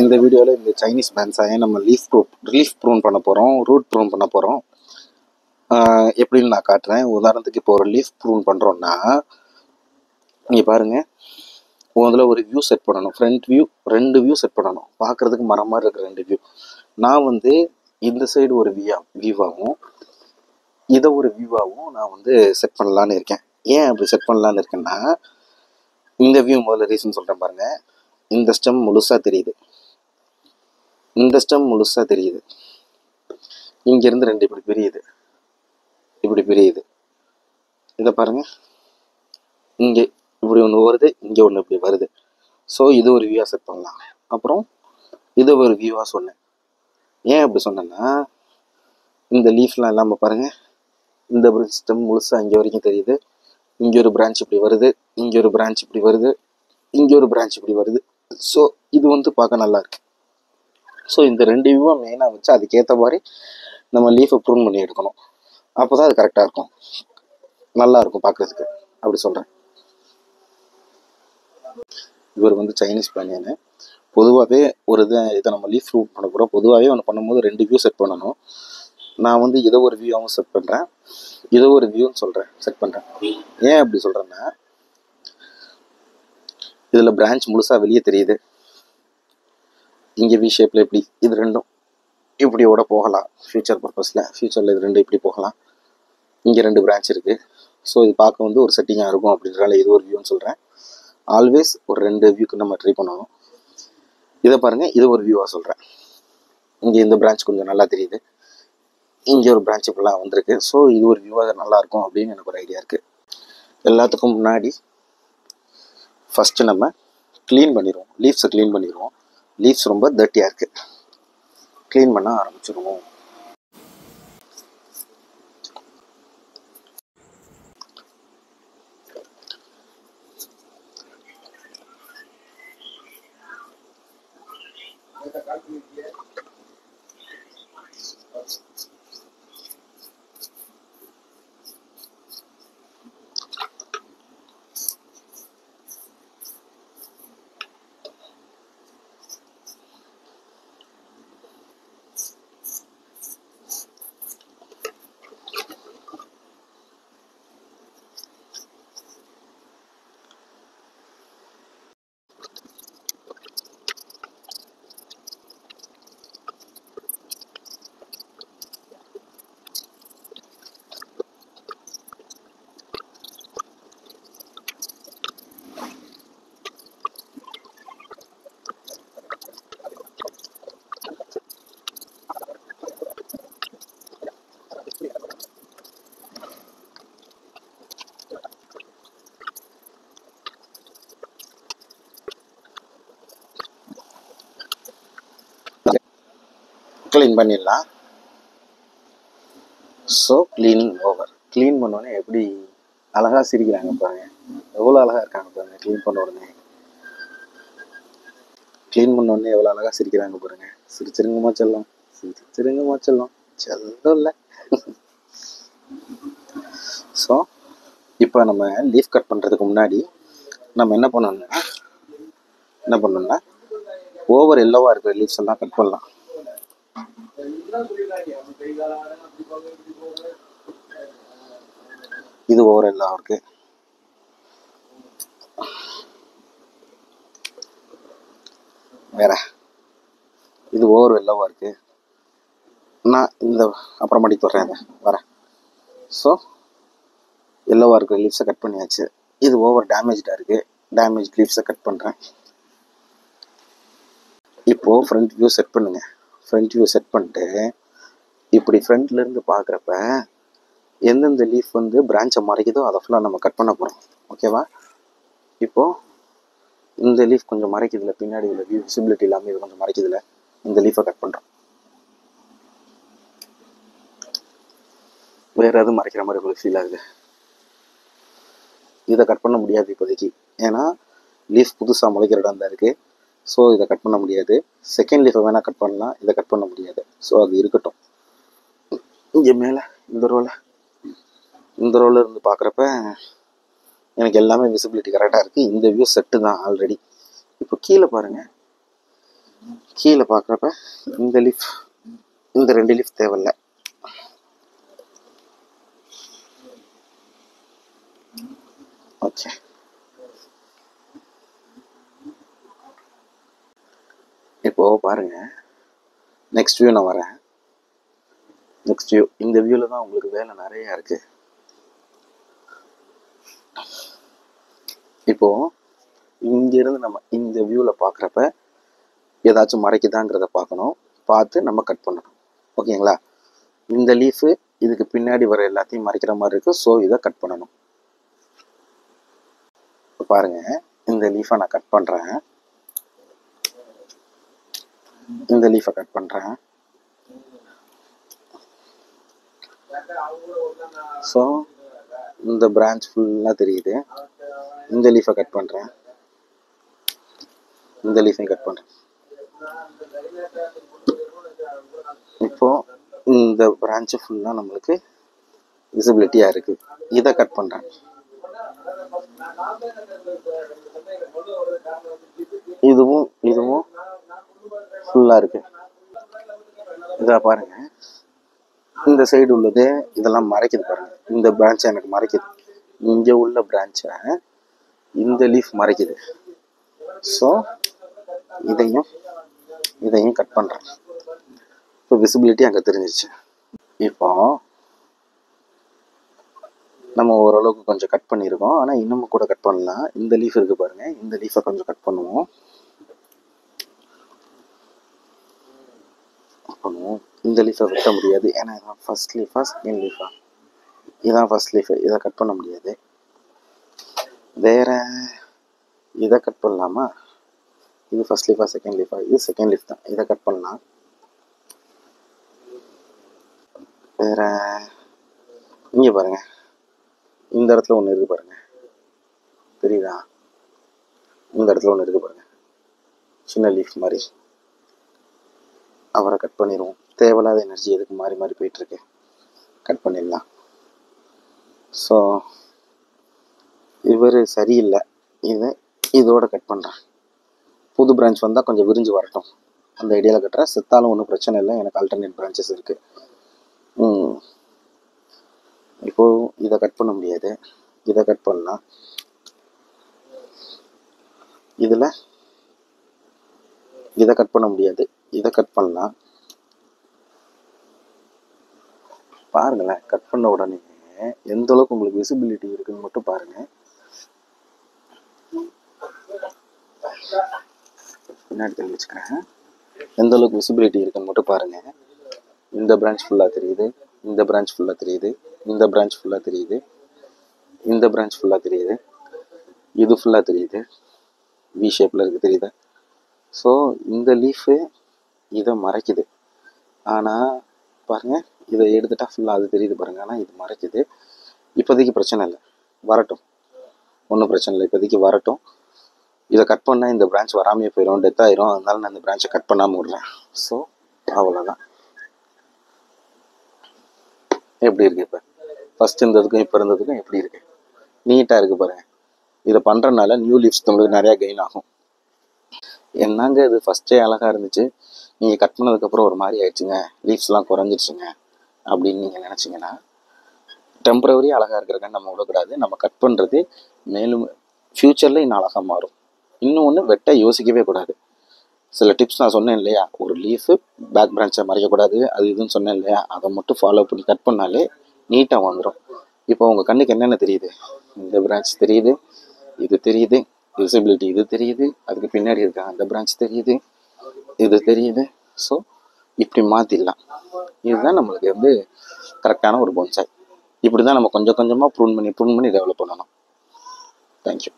இந்த வீடியோவில் இந்த சைனீஸ் பேன்ஸாயை நம்ம ரிலீஃப் ப்ரூன் பண்ண போகிறோம், ரூட் ப்ரூன் பண்ண போகிறோம். எப்படின்னு நான் காட்டுறேன். உதாரணத்துக்கு இப்போ ஒரு லீஃப் ப்ரூன் பண்ணுறோன்னா, நீங்கள் பாருங்கள், முதல்ல ஒரு வியூ செட் பண்ணணும். ஃப்ரண்ட் வியூ 2 வியூ செட் பண்ணணும். பார்க்குறதுக்கு மரம் மாதிரி இருக்கிற 2 வியூ. நான் வந்து இந்த சைடு ஒரு வியூவாகவும் இதை ஒரு வியூவாகவும் நான் வந்து செட் பண்ணலான்னு இருக்கேன். ஏன் அப்படி செட் பண்ணலான்னு இருக்கேன்னா, இந்த வியூ முதல்ல ரீசன் சொல்கிறேன் பாருங்கள். இந்த ஸ்டெம் முழுசாக தெரியுது, இந்த ஸ்டெம் முழுசாக தெரியுது. இங்கேருந்து 2 இப்படி பிரியுது, இப்படி பிரியுது. இதை பாருங்கள், இங்கே இப்படி ஒன்று வருது, இங்கே ஒன்று இப்படி வருது. ஸோ இது ஒரு வியூவாக செட் பண்ணலாம். அப்புறம் இது ஒரு வியூவாக சொன்னேன். ஏன் அப்படி சொன்னேன்னா, இந்த லீஃப்லாம் இல்லாமல் பாருங்கள், இந்த ஸ்டெம் முழுசாக இங்கே வரைக்கும் தெரியுது. இங்கே ஒரு பிரான்ச் இப்படி வருது, இங்கே ஒரு பிரான்ச் இப்படி வருது, இங்கே ஒரு பிரான்ச் இப்படி வருது. ஸோ இது வந்து பார்க்க நல்லா இருக்கு. ஸோ இந்த 2 வியூவாக மெயினாக வச்சு அதுக்கேற்ற மாதிரி நம்ம லீஃபை ப்ரூன் பண்ணி எடுக்கணும். அப்போ தான் அது கரெக்டாக இருக்கும், நல்லா இருக்கும் பார்க்குறதுக்கு. அப்படி சொல்கிறேன். இவர் வந்து சைனீஸ் பேனியனு. பொதுவாகவே ஒரு இதை நம்ம லீஃப் ப்ரூன் பண்ண போகிறோம். பொதுவாகவே ஒன்று பண்ணும்போது 2 வியூ செட் பண்ணணும். நான் வந்து இதை ஒரு வியூவாகவும் செட் பண்ணுறேன், இதை ஒரு வியூன்னு செட் பண்ணுறேன். ஏன் அப்படி சொல்கிறேன்னா, இதில் பிரான்ச் முழுசாக வெளியே தெரியுது. இங்கே வி ஷேப்பில் இப்படி இது 2ம் இப்படியோட போகலாம். ஃபியூச்சர் பர்பஸில் ஃபியூச்சரில் இது 2 இப்படி போகலாம். இங்கே 2 பிரான்ச் இருக்குது. ஸோ இது பார்க்க வந்து ஒரு செட்டிங்காக இருக்கும். அப்படின்றனால இது ஒரு வியூன்னு சொல்கிறேன். ஆல்வேஸ் ஒரு 2 வியூக்கு நம்ம ட்ரை பண்ணணும். இதை பாருங்கள், இது ஒரு வியூவாக சொல்கிறேன். இங்கே இந்த பிரான்ச் கொஞ்சம் நல்லா தெரியுது, இங்கே ஒரு பிரான்ச் இப்படிலாம் வந்திருக்கு. ஸோ இது ஒரு வியூவாக நல்லாயிருக்கும் அப்படின்னு எனக்கு ஒரு ஐடியா இருக்குது. எல்லாத்துக்கும் முன்னாடி ஃபஸ்ட்டு நம்ம க்ளீன் பண்ணிடுவோம், லீவ்ஸை க்ளீன் பண்ணிடுவோம். லீவ்ஸ் ரொம்ப டர்ட்டியாக இருக்குது, க்ளீன் பண்ண ஆரம்பிச்சிடுவோம். க்ளீன் பண்ணிடலாம். So cleaning over. க்ளீன் பண்ணோடனே எப்படி அழகாக சிரிக்கிறாங்க பாருங்க, எவ்வளோ அழகாக இருக்காங்க பாருங்க. க்ளீன் பண்ண உடனே எவ்வளோ அழகாக சிரிக்கிறாங்க பாருங்க. சிரிச்சிருங்கம்மா செல்லம், சிரிச்சிருங்கம்மா செல்லம், செல்லம் இல்லை. ஸோ இப்போ நம்ம லீஃப் கட் பண்ணுறதுக்கு முன்னாடி நம்ம என்ன பண்ணணும்னா ஓவர் எல்லோவாக இருக்கிற லீவ்ஸ் எல்லாம் கட் பண்ணலாம். இது ஓவர் எல்லாம் இருக்கு. வேற இது ஓவர் எல்லோவா இருக்கு. நான் இந்த அப்புறமாட்டிக்கு வர்றேன், வரேன். ஸோ எல்லோவா இருக்கிற லீவ்ஸை கட் பண்ணியாச்சு. இது ஓவர் டேமேஜாக இருக்குது, டேமேஜ் லீவ்ஸை கட் பண்ணுறேன். இப்போது ஃப்ரண்ட் வியூ செட் பண்ணுங்கள். ஃப்ரண்ட் வியூ செட் பண்ணிட்டு இப்படி ஃப்ரண்ட்லேருந்து பார்க்குறப்ப எந்தெந்த லீஃப் வந்து பிரான்ச்சை மறைக்குதோ அதை ஃபுல்லாக நம்ம கட் பண்ண போகிறோம். ஓகேவா? இப்போது இந்த லீஃப் கொஞ்சம் மறைக்குதில்ல, பின்னாடி உள்ள வியூ விசிபிலிட்டி இல்லாமல் இது கொஞ்சம் மறைக்குதில்ல, இந்த லீஃபை கட் பண்ணுறோம். வேறு எதுவும் மறைக்கிற மாதிரி உங்களுக்கு ஃபீல் ஆகுது? இதை கட் பண்ண முடியாது இப்போதைக்கு, ஏன்னா லீஃப் புதுசாக முளைக்கிற இடம் தான் இருக்குது. ஸோ இதை கட் பண்ண முடியாது. செகண்ட் லீஃபை வேணால் கட் பண்ணலாம், இதை கட் பண்ண முடியாது. ஸோ அது இருக்கட்டும். இங்கே மேலே இந்த ரோவில் இருந்து பார்க்குறப்ப எனக்கு எல்லாமே விசிபிலிட்டி கரெக்டாக இருக்குது. இந்த வியூ செட்டு தான் ஆல்ரெடி. இப்போ கீழே பாருங்கள், கீழே பார்க்குறப்ப இந்த லீஃப், இந்த 2 லீஃப் தேவையில்லை. ஓகே, இப்போ பாருங்க, நெக்ஸ்ட் வியூ நான் வரேன். நெக்ஸ்ட் வியூ, இந்த வியூவில் தான் உங்களுக்கு வேலை நிறையா இருக்கு. இப்போ இங்கிருந்து நம்ம இந்த வியூவில் பார்க்குறப்ப ஏதாச்சும் மறைக்குதாங்கிறத பார்க்கணும், பார்த்து நம்ம கட் பண்ணணும். ஓகேங்களா? இந்த லீஃபு இதுக்கு பின்னாடி வர எல்லாத்தையும் மறைக்கிற மாதிரி இருக்கு. ஸோ இதை கட் பண்ணணும். பாருங்க, இந்த லீஃபை நான் கட் பண்ணுறேன். இந்த லீஃபை கட் பண்ணுறேன். ஸோ இந்த பிரான்ச் ஃபுல்லாக தெரியுது. இந்த லீஃபை கட் பண்ணுறேன். இந்த லீஃபையும் கட் பண்ணுறேன். இப்போது இந்த பிரான்ச்சு ஃபுல்லாக நம்மளுக்கு விசிபிலிட்டியாக இருக்குது. இதை கட் பண்ணுறேன். இதுவும் இதுவும் ஃபுல்லாக இருக்குது. இதை பாருங்க, இந்த சைடு உள்ளது இதெல்லாம் மறைக்குது பாருங்க. இந்த பிரான்ச்சை எனக்கு மறைக்குது. இங்கே உள்ள பிரான்ச்சை இந்த லீஃப் மறைக்குது. ஸோ இதையும் கட் பண்ணுறேன். இப்போ விசிபிலிட்டி அங்கே தெரிஞ்சிருச்சு. இப்போ நம்ம ஓரளவுக்கு கொஞ்சம் கட் பண்ணியிருக்கோம். ஆனால் இன்னமும் கூட கட் பண்ணலாம். இந்த லீஃப் இருக்குது பாருங்க, இந்த லீஃபை கொஞ்சம் கட் பண்ணுவோம். இந்த லீஃபை வெட்ட முடியாது, ஏன்னா இதான் ஃபர்ஸ்ட் லீஃபா செகண்ட் லீஃபா? இதான் ஃபர்ஸ்ட் லீஃபு, இதை கட் பண்ண முடியாது. வேற இதை கட் பண்ணலாமா? இது ஃபர்ஸ்ட் லீஃபா செகண்ட் லீஃபா? இது செகண்ட் லீஃப் தான், இதை கட் பண்ணலாம். வேற இங்கே பாருங்க, இந்த இடத்துல ஒன்று இருக்குது பாருங்க, தெரியுதா? இந்த இடத்துல ஒன்று இருக்குது பாருங்க, சின்ன லீஃப் மாதிரி. அவரை கட் பண்ணிடுவோம். தேவையில்லாத எனர்ஜி எதுக்கு மாறி மாறி போயிட்டுருக்கு, கட் பண்ணிடலாம். ஸோ இவர் சரியில்லை, இதோட கட் பண்ணுறேன். புது பிரான்ச் வந்தால் கொஞ்சம் விரிஞ்சு வரட்டும், அந்த ஐடியாவில் கட்டுறேன். செத்தாலும் ஒன்றும் பிரச்சனை இல்லை, எனக்கு ஆல்டர்னேட் பிரான்ச்சஸ் இருக்குது. இப்போது இதை கட் பண்ண முடியாது, இதை கட் பண்ணலாம். இதில் இதை கட் பண்ண முடியாது, இதை கட் பண்ணலாம். பாருங்களேன், கட் பண்ண உடனே எந்த அளவுக்கு உங்களுக்கு விசிபிலிட்டி இருக்குன்னு மட்டும் பாருங்க. பின்னாடி தள்ளி வச்சுக்கிறேன். எந்த அளவுக்கு விசிபிலிட்டி இருக்குன்னு மட்டும் பாருங்க. இந்த பிரான்ச் ஃபுல்லாக தெரியுது, இந்த பிரான்ச் ஃபுல்லாக தெரியுது, இந்த பிரான்ச் ஃபுல்லாக தெரியுது, இந்த பிரான்ச் ஃபுல்லாக தெரியுது, இது ஃபுல்லாக தெரியுது, வி ஷேப்பில் இருக்குது, தெரியுதா? ஸோ இந்த லீஃபு இதை மறைக்குது. ஆனால் பாருங்கள், இதை எடுத்துட்டா ஃபுல்லாக அது தெரியுது பாருங்கள். ஆனால் இது மறைக்குது. இப்போதைக்கு பிரச்சனை இல்லை, வரட்டும், ஒன்றும் பிரச்சனை இல்லை, இப்போதைக்கு வரட்டும். இதை கட் பண்ணால் இந்த பிரான்ச் வராமையே போயிடும், டெத் ஆயிரும். அதனால நான் இந்த பிரான்ச்சை கட் பண்ணாமல் விடுறேன். ஸோ அவ்வளோதான். எப்படி இருக்குது இப்போ? ஃபஸ்ட் இருந்ததுக்கும் இப்போ இருந்ததுக்கும் எப்படி இருக்குது? நீட்டாக இருக்குது பாருங்கள். இதை பண்ணுறதுனால நியூ லீவ்ஸ் உங்களுக்கு நிறையா கெயின் ஆகும். என்னங்க இது ஃபஸ்ட்டே அழகாக இருந்துச்சு, நீங்கள் கட் பண்ணதுக்கப்புறம் ஒரு மாதிரி ஆயிடுச்சுங்க, லீவ்ஸ்லாம் குறைஞ்சிடுச்சுங்க அப்படின்னு நீங்கள் நினச்சிங்கன்னா, டெம்பரவரி அழகாக இருக்கிறக்கான்னு நம்ம விடக்கூடாது. நம்ம கட் பண்ணுறது மேலும் ஃப்யூச்சரில் இன்னும் அழகாக மாறும். இன்னொன்று, வெட்ட யோசிக்கவே கூடாது. சில டிப்ஸ் நான் சொன்னேன் இல்லையா, ஒரு லீஃபு பேக் பிரான்ச்சை மறைக்கக்கூடாது, அது இதுன்னு சொன்னேன் இல்லையா, அதை மட்டும் ஃபாலோ பண்ணி கட் பண்ணாலே நீட்டாக வந்துடும். இப்போ உங்கள் கண்ணுக்கு என்னென்ன தெரியுது? இந்த பிரான்ச் தெரியுது, இது தெரியுது, விசிபிலிட்டி இது தெரியுது, அதுக்கு பின்னாடி இருக்க அந்த பிரான்ச் தெரியுது, இது தெரியுது. ஸோ இப்படி மாற்றிடலாம். இதுதான் நம்மளுக்கு கரெக்டான ஒரு போன்சாய். இப்படி தான் நம்ம கொஞ்சம் கொஞ்சமாக ப்ரூன் பண்ணி டெவலப் பண்ணணும். தேங்க்யூ.